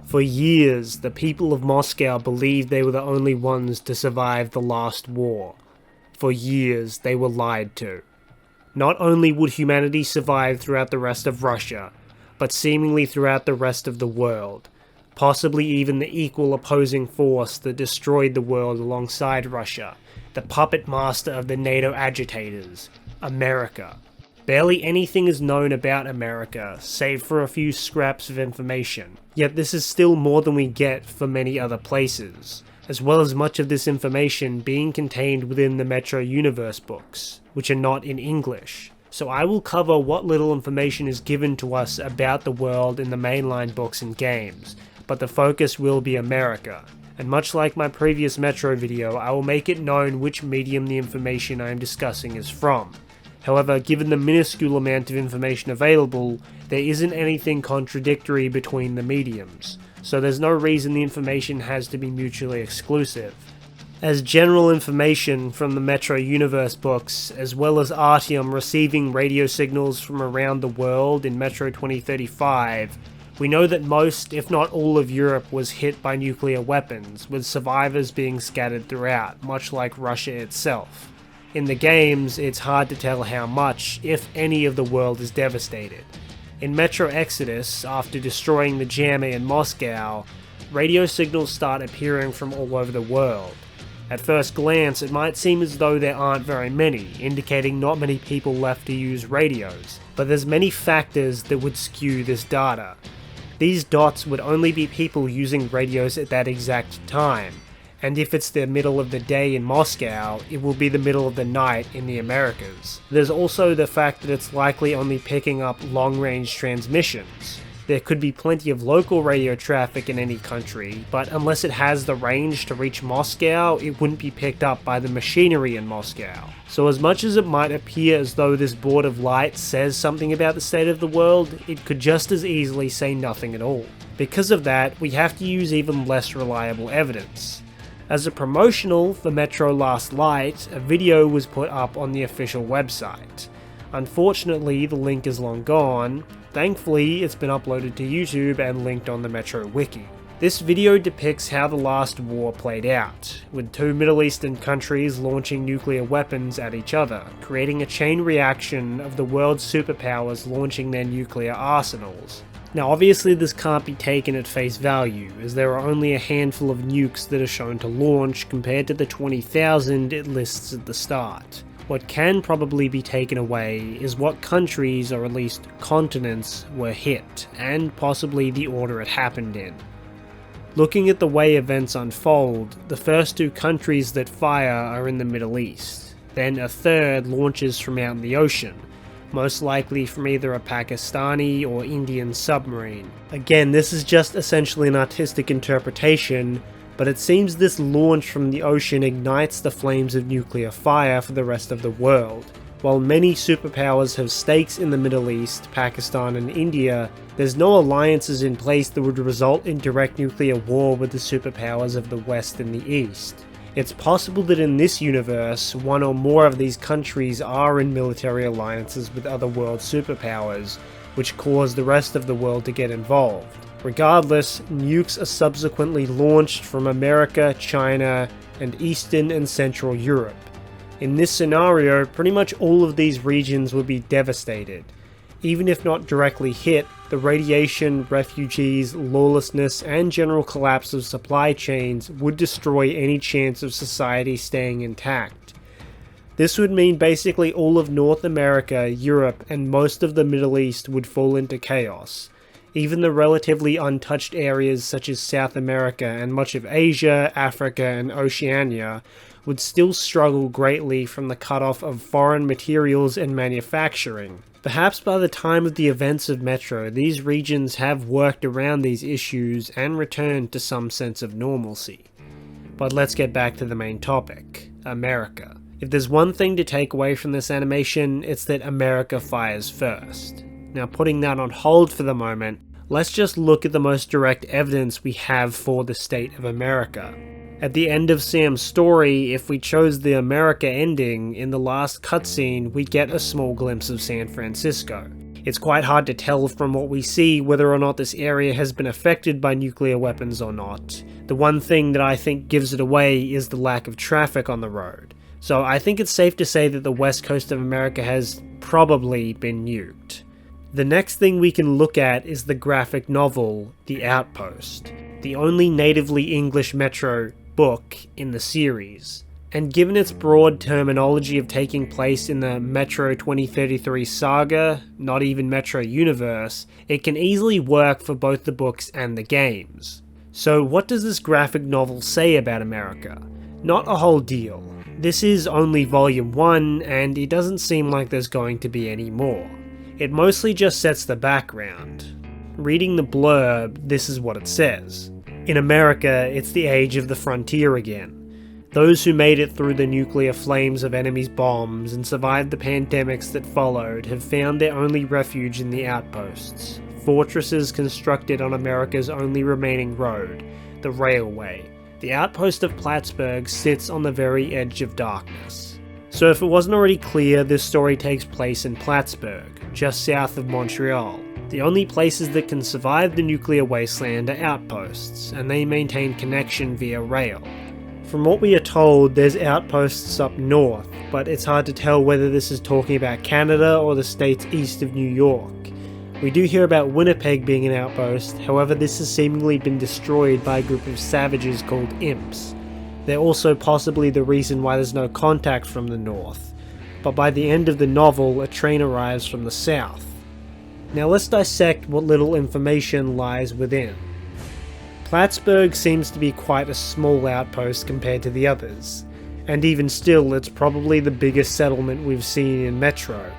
For years, the people of Moscow believed they were the only ones to survive the last war. For years, they were lied to. Not only would humanity survive throughout the rest of Russia, but seemingly throughout the rest of the world, possibly even the equal opposing force that destroyed the world alongside Russia, the puppet master of the NATO agitators, America. Barely anything is known about America, save for a few scraps of information, yet this is still more than we get for many other places, as well as much of this information being contained within the Metro Universe books, which are not in English. So I will cover what little information is given to us about the world in the mainline books and games, but the focus will be America. And much like my previous Metro video, I will make it known which medium the information I am discussing is from. However, given the minuscule amount of information available, there isn't anything contradictory between the mediums, so there's no reason the information has to be mutually exclusive. As general information from the Metro Universe books, as well as Artyom receiving radio signals from around the world in Metro 2035, we know that most, if not all of Europe was hit by nuclear weapons, with survivors being scattered throughout, much like Russia itself. In the games, it's hard to tell how much, if any, of the world is devastated. In Metro Exodus, after destroying the jammer in Moscow, radio signals start appearing from all over the world. At first glance, it might seem as though there aren't very many, indicating not many people left to use radios, but there's many factors that would skew this data. These dots would only be people using radios at that exact time, and if it's the middle of the day in Moscow, it will be the middle of the night in the Americas. There's also the fact that it's likely only picking up long-range transmissions. There could be plenty of local radio traffic in any country, but unless it has the range to reach Moscow, it wouldn't be picked up by the machinery in Moscow. So as much as it might appear as though this board of light says something about the state of the world, it could just as easily say nothing at all. Because of that, we have to use even less reliable evidence. As a promotional for Metro Last Light, a video was put up on the official website. Unfortunately, the link is long gone. Thankfully, it's been uploaded to YouTube and linked on the Metro Wiki. This video depicts how the last war played out, with two Middle Eastern countries launching nuclear weapons at each other, creating a chain reaction of the world's superpowers launching their nuclear arsenals. Now obviously this can't be taken at face value, as there are only a handful of nukes that are shown to launch compared to the 20,000 it lists at the start. What can probably be taken away is what countries, or at least continents, were hit, and possibly the order it happened in. Looking at the way events unfold, the first two countries that fire are in the Middle East. Then a third launches from out in the ocean, most likely from either a Pakistani or Indian submarine. Again, this is just essentially an artistic interpretation, but it seems this launch from the ocean ignites the flames of nuclear fire for the rest of the world. While many superpowers have stakes in the Middle East, Pakistan and India, there's no alliances in place that would result in direct nuclear war with the superpowers of the West and the East. It's possible that in this universe, one or more of these countries are in military alliances with other world superpowers, which cause the rest of the world to get involved. Regardless, nukes are subsequently launched from America, China, and Eastern and Central Europe. In this scenario, pretty much all of these regions would be devastated. Even if not directly hit, the radiation, refugees, lawlessness, and general collapse of supply chains would destroy any chance of society staying intact. This would mean basically all of North America, Europe, and most of the Middle East would fall into chaos. Even the relatively untouched areas such as South America and much of Asia, Africa, and Oceania would still struggle greatly from the cutoff of foreign materials and manufacturing. Perhaps by the time of the events of Metro, these regions have worked around these issues and returned to some sense of normalcy. But let's get back to the main topic, America. If there's one thing to take away from this animation, it's that America fires first. Now putting that on hold for the moment, let's just look at the most direct evidence we have for the state of America. At the end of Sam's story, if we chose the America ending, in the last cutscene we get a small glimpse of San Francisco. It's quite hard to tell from what we see whether or not this area has been affected by nuclear weapons or not. The one thing that I think gives it away is the lack of traffic on the road. So I think it's safe to say that the west coast of America has probably been nuked. The next thing we can look at is the graphic novel, The Outpost, the only natively English Metro book in the series. And given its broad terminology of taking place in the Metro 2033 saga, not even Metro universe, it can easily work for both the books and the games. So what does this graphic novel say about America? Not a whole deal. This is only volume 1, and it doesn't seem like there's going to be any more. It mostly just sets the background. Reading the blurb, this is what it says. In America, it's the age of the frontier again. Those who made it through the nuclear flames of enemies' bombs and survived the pandemics that followed have found their only refuge in the outposts, fortresses constructed on America's only remaining road, the railway. The outpost of Plattsburgh sits on the very edge of darkness. So if it wasn't already clear, this story takes place in Plattsburgh, just south of Montreal. The only places that can survive the nuclear wasteland are outposts, and they maintain connection via rail. From what we are told, there's outposts up north, but it's hard to tell whether this is talking about Canada or the states east of New York. We do hear about Winnipeg being an outpost, however this has seemingly been destroyed by a group of savages called imps. They're also possibly the reason why there's no contact from the north, but by the end of the novel, a train arrives from the south. Now let's dissect what little information lies within. Plattsburgh seems to be quite a small outpost compared to the others, and even still it's probably the biggest settlement we've seen in Metro.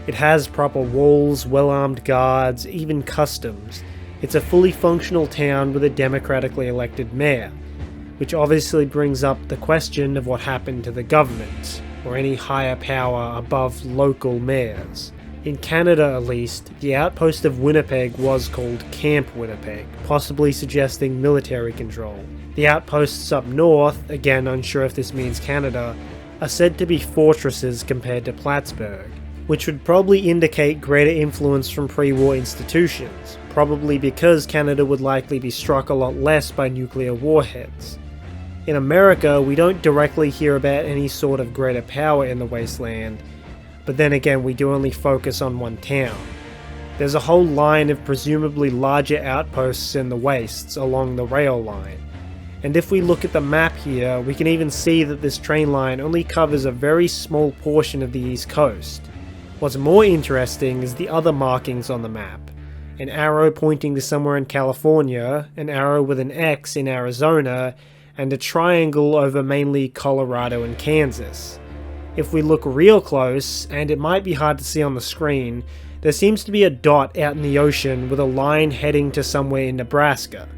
It has proper walls, well-armed guards, even customs. It's a fully functional town with a democratically elected mayor, which obviously brings up the question of what happened to the government, or any higher power above local mayors. In Canada at least, the outpost of Winnipeg was called Camp Winnipeg, possibly suggesting military control. The outposts up north, again unsure if this means Canada, are said to be fortresses compared to Plattsburgh, which would probably indicate greater influence from pre-war institutions, probably because Canada would likely be struck a lot less by nuclear warheads. In America, we don't directly hear about any sort of greater power in the wasteland, but then again we do only focus on one town. There's a whole line of presumably larger outposts in the wastes along the rail line, and if we look at the map here, we can even see that this train line only covers a very small portion of the east coast. What's more interesting is the other markings on the map. An arrow pointing to somewhere in California, an arrow with an X in Arizona, and a triangle over mainly Colorado and Kansas. If we look real close, and it might be hard to see on the screen, there seems to be a dot out in the ocean with a line heading to somewhere in Nebraska.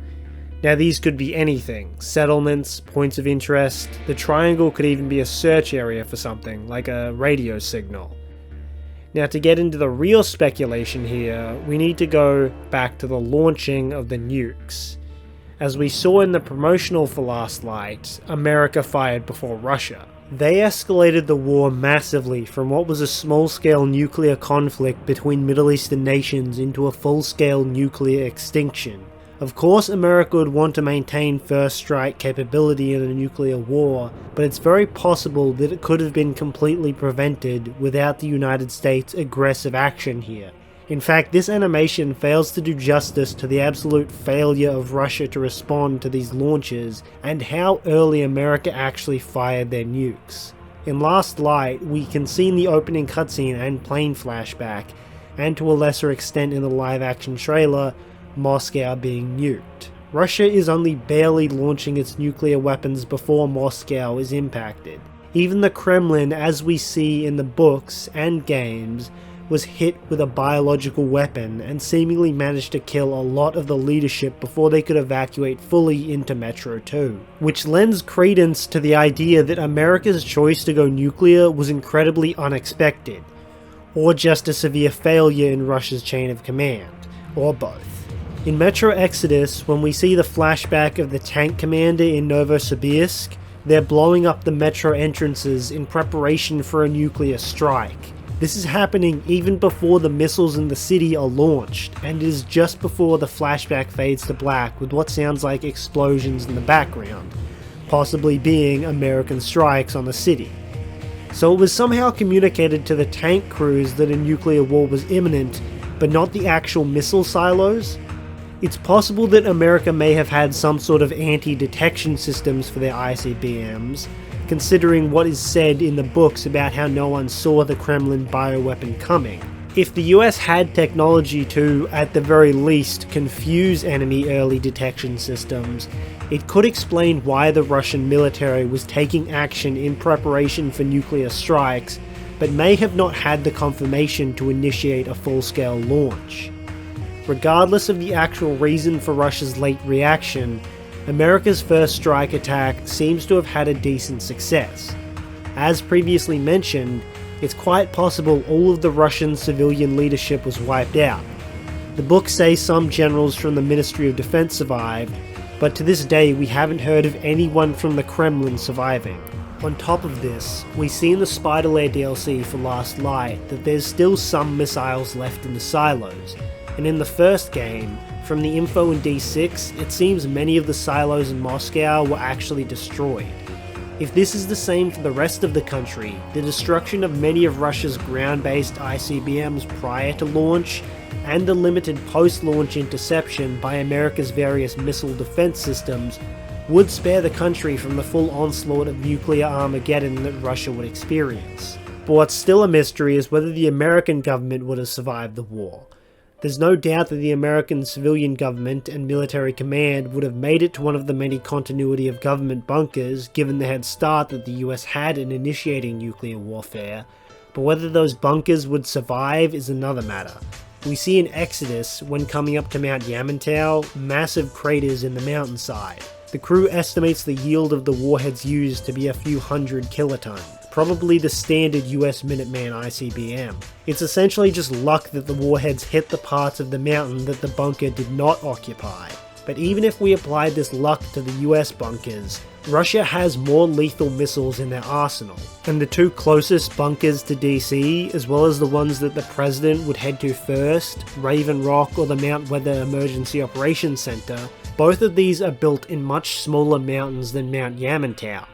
Now these could be anything, settlements, points of interest, the triangle could even be a search area for something, like a radio signal. Now to get into the real speculation here, we need to go back to the launching of the nukes. As we saw in the promotional for Last Light, America fired before Russia. They escalated the war massively from what was a small-scale nuclear conflict between Middle Eastern nations into a full-scale nuclear extinction. Of course America would want to maintain first strike capability in a nuclear war, but it's very possible that it could have been completely prevented without the United States' aggressive action here. In fact, this animation fails to do justice to the absolute failure of Russia to respond to these launches and how early America actually fired their nukes. In Last Light, we can see in the opening cutscene and plane flashback, and to a lesser extent in the live-action trailer, Moscow being nuked. Russia is only barely launching its nuclear weapons before Moscow is impacted. Even the Kremlin, as we see in the books and games, was hit with a biological weapon and seemingly managed to kill a lot of the leadership before they could evacuate fully into Metro 2. Which lends credence to the idea that America's choice to go nuclear was incredibly unexpected, or just a severe failure in Russia's chain of command, or both. In Metro Exodus, when we see the flashback of the tank commander in Novosibirsk, they're blowing up the metro entrances in preparation for a nuclear strike. This is happening even before the missiles in the city are launched, and it is just before the flashback fades to black with what sounds like explosions in the background, possibly being American strikes on the city. So it was somehow communicated to the tank crews that a nuclear war was imminent, but not the actual missile silos? It's possible that America may have had some sort of anti-detection systems for their ICBMs, considering what is said in the books about how no one saw the Kremlin bioweapon coming. If the US had technology to, at the very least, confuse enemy early detection systems, it could explain why the Russian military was taking action in preparation for nuclear strikes, but may have not had the confirmation to initiate a full-scale launch. Regardless of the actual reason for Russia's late reaction, America's first strike attack seems to have had a decent success. As previously mentioned, it's quite possible all of the Russian civilian leadership was wiped out. The books say some generals from the Ministry of Defense survived, but to this day we haven't heard of anyone from the Kremlin surviving. On top of this, we see in the Spider-Lair DLC for Last Light that there's still some missiles left in the silos, and in the first game, from the info in D6, it seems many of the silos in Moscow were actually destroyed. If this is the same for the rest of the country, the destruction of many of Russia's ground-based ICBMs prior to launch, and the limited post-launch interception by America's various missile defense systems would spare the country from the full onslaught of nuclear Armageddon that Russia would experience. But what's still a mystery is whether the American government would have survived the war. There's no doubt that the American civilian government and military command would have made it to one of the many continuity of government bunkers given the head start that the US had in initiating nuclear warfare, but whether those bunkers would survive is another matter. We see in Exodus, when coming up to Mount Yamantau, massive craters in the mountainside. The crew estimates the yield of the warheads used to be a few hundred kilotons, probably the standard US Minuteman ICBM. It's essentially just luck that the warheads hit the parts of the mountain that the bunker did not occupy. But even if we applied this luck to the US bunkers, Russia has more lethal missiles in their arsenal, and the two closest bunkers to DC, as well as the ones that the president would head to first, Raven Rock or the Mount Weather Emergency Operations Center, both of these are built in much smaller mountains than Mount Yamantau.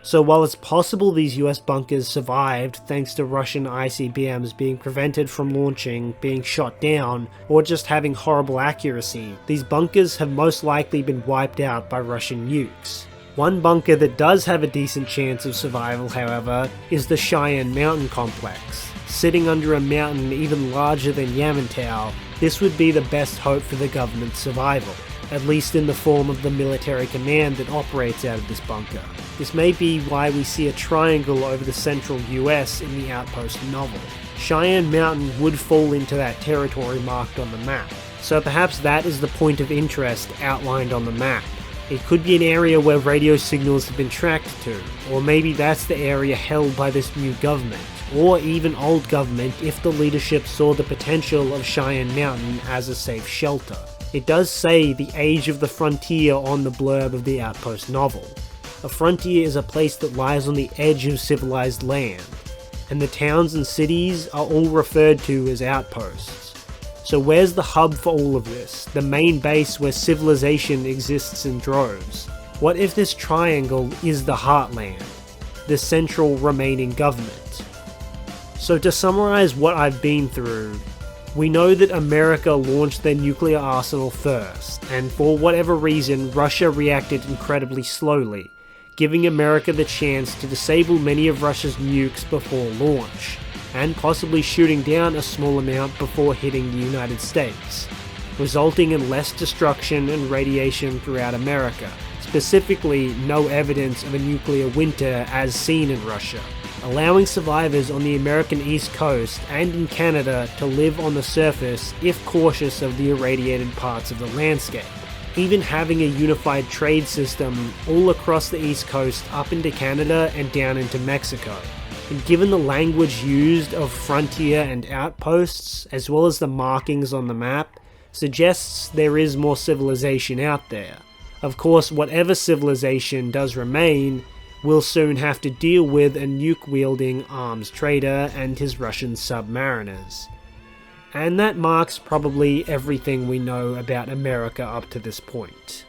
So while it's possible these US bunkers survived thanks to Russian ICBMs being prevented from launching, being shot down, or just having horrible accuracy, these bunkers have most likely been wiped out by Russian nukes. One bunker that does have a decent chance of survival, however, is the Cheyenne Mountain Complex. Sitting under a mountain even larger than Yamantau, this would be the best hope for the government's survival, at least in the form of the military command that operates out of this bunker. This may be why we see a triangle over the central US in the Outpost novel. Cheyenne Mountain would fall into that territory marked on the map, so perhaps that is the point of interest outlined on the map. It could be an area where radio signals have been tracked to, or maybe that's the area held by this new government, or even old government if the leadership saw the potential of Cheyenne Mountain as a safe shelter. It does say the age of the frontier on the blurb of the Outpost novel. A frontier is a place that lies on the edge of civilized land, and the towns and cities are all referred to as outposts. So where's the hub for all of this, the main base where civilization exists in droves? What if this triangle is the heartland, the central remaining government? So to summarize what I've been through, we know that America launched their nuclear arsenal first, and for whatever reason Russia reacted incredibly slowly, giving America the chance to disable many of Russia's nukes before launch, and possibly shooting down a small amount before hitting the United States, resulting in less destruction and radiation throughout America, specifically no evidence of a nuclear winter as seen in Russia, allowing survivors on the American East Coast and in Canada to live on the surface if cautious of the irradiated parts of the landscape. Even having a unified trade system all across the East Coast up into Canada and down into Mexico. And given the language used of frontier and outposts, as well as the markings on the map, suggests there is more civilization out there. Of course, whatever civilization does remain, will soon have to deal with a nuke-wielding arms trader and his Russian submariners. And that marks probably everything we know about America up to this point.